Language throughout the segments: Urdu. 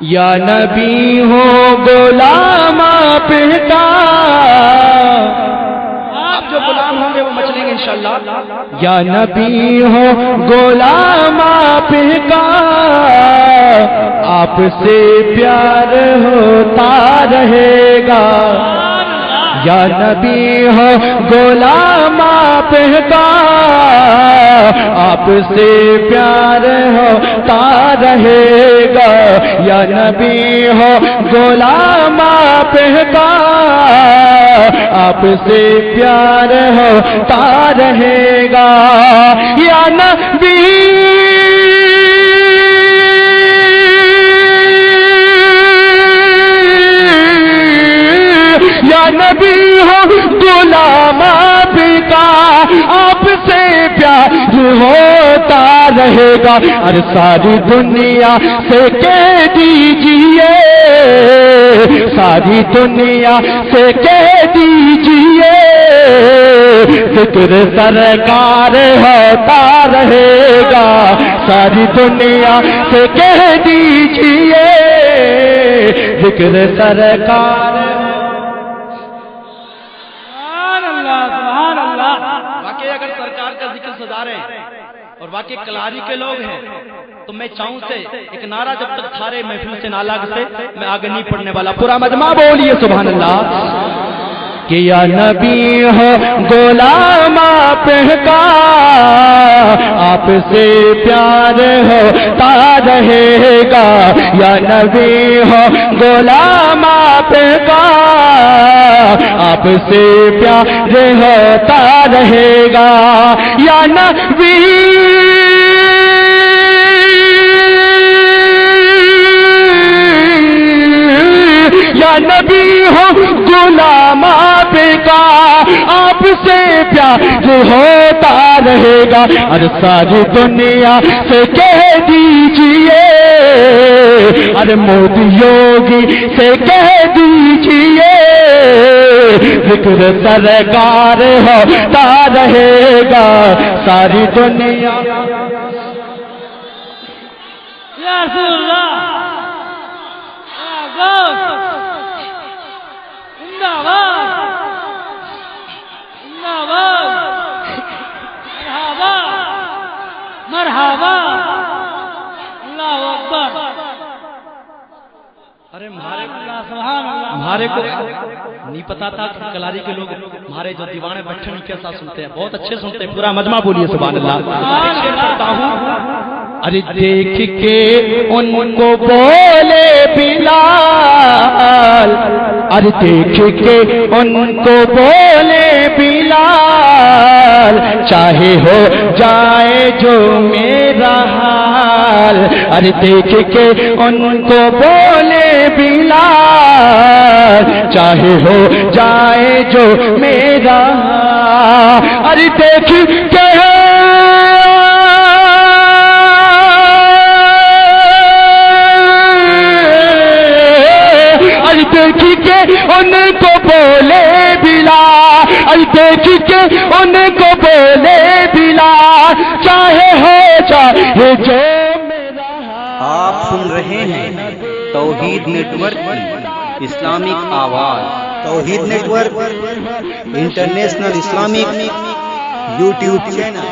یا نبی ہو غلام آپ کا، آپ جو غلام ہوں گے وہ مچلیں گے انشاءاللہ. یا نبی ہو غلام آپ کا، آپ سے پیار ہوتا رہے گا. یا نبی ہو غلام آپ کا، آپ سے پیار ہوتا رہے گا. یا نبی ہو غلام آپ کا، آپ سے پیار ہوتا رہے گا. یا نبی نبی ہو غلام آپ کا، آپ سے پیار ہوتا رہے گا. اور ساری دنیا سے کہہ دیجئے، ساری دنیا سے کہہ دیجئے، ذکر سرکار ہوتا رہے گا. ساری دنیا سے کہہ دیجئے، ذکر سرکار. اگر سرکار کا ذکر سزا رہے ہیں اور واقعی کلاری کے لوگ ہیں تو میں چاہوں سے ایک نعرہ جب تک تھارے محفل سے نہ لگ سے میں آگے نہیں پڑھنے والا. پورا مجمع بولیے سبحان اللہ. کہ یا نبی ہو غلام آپ کا، آپ سے پیار ہوتا رہے گا. یا نبی ہو غلام آپ کا، آپ سے پیار ہوتا رہے گا. یا نبی یا نبی ہو غلام آپ کا، آپ سے پیار ہوتا رہے گا. اور ساری دنیا سے کہہ دیجئے، اور مودی یوگی سے کہہ دیجئے، ذکر سرکار ہوتا رہے گا. ساری دنیا یا رسول اللہ مرحبا اللہ اکبر. ارے ہمارے کو نہیں پتا تھا کہ کلاری کے لوگ ہمارے جو دیوانے بیٹھے ہیں کیسا سنتے ہیں. بہت اچھے سنتے ہیں. پورا مجمع بولیے سبحان اللہ. ارے دیکھ کے ان کو بولے بلال، ارے دیکھ کے ان کو بولے بلال، چاہے ہو جائے جو میرا حال. ارے دیکھ کے ان کو بولے بلال، چاہے ہو جائے جو میرا حال. ارے دیکھ کے دیکھ کے ان کو بولے بلال، دیکھ کے ان کو بولے بلال، چاہے ہو چاہے جو میرا. آپ سن رہے ہیں توحید نیٹ ورک کی اسلامک آواز. Tauheed network international Islamic YouTube channel.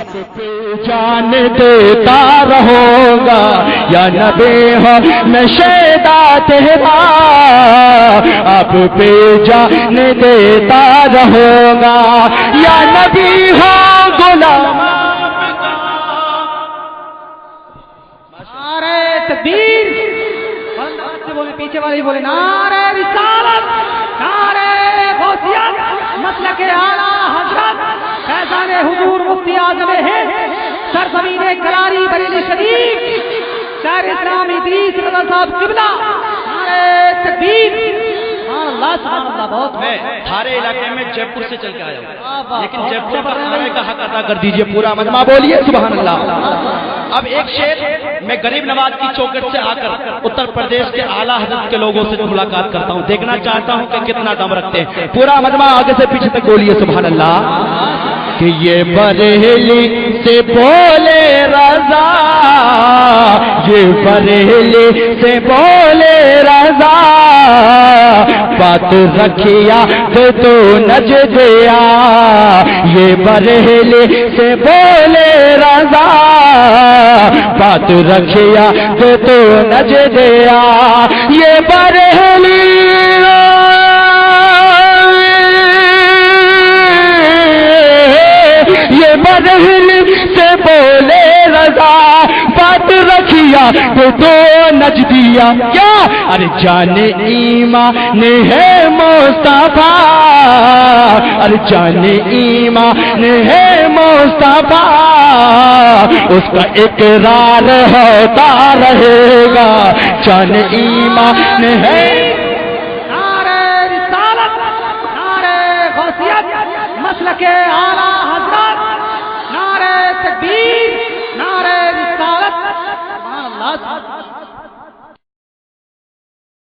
جان دیتا رہوں گا یا نبی ہو میں شیدا تیرا، آپ پہ جان دیتا رہوں گا یا نبی ہو غلام. نعرہ تکبیر، پیچھے والے بولے نعرہ رسالت، نعرہ غوثیت، مسلک اعلیٰ حضرت فیضان حضور مفتی اعظم ہے سرزمین کلاری بریلی شریف شہر اسلام ادریس رضا صاحب قبلہ. نعرہ تکبیر. اللہ سبحان اللہ. بہت میں تھارے علاقے میں جے پور سے چل کے آیا ہوں، لیکن جے پور پر آنے کا حق ادا کر دیجئے. پورا مجمع بولیے سبحان اللہ. اب ایک شعر میں غریب نواز کی چوکٹ سے آ کر اتر پردیش کے اعلیٰ حضرت کے لوگوں سے ملاقات کرتا ہوں، دیکھنا چاہتا ہوں کہ کتنا دم رکھتے ہیں. پورا مجمع آگے سے پیچھے تک بولیے سبحان اللہ. کہ یہ بریلی سے بولے رضا، یہ بریلی سے بولے رضا، بات رکھیا تو نجدیا، یہ بریلی سے بولے رضا، بات رکھیا تو نجدیا، یہ بریلی یہ بریلی سے بولے رضا، بات رکھیا تو نجدیا، کیا ارے جان ایمان ہے مصطفیٰ، ارے جان ایمان ہے مصطفیٰ، اس کا اقرار ہوتا رہے گا، جان ایمان ہے۔ نعرہ رسالت، نعرہ غوثیت، مسلک اعلیٰ حضرت، نعرہ تکبیر،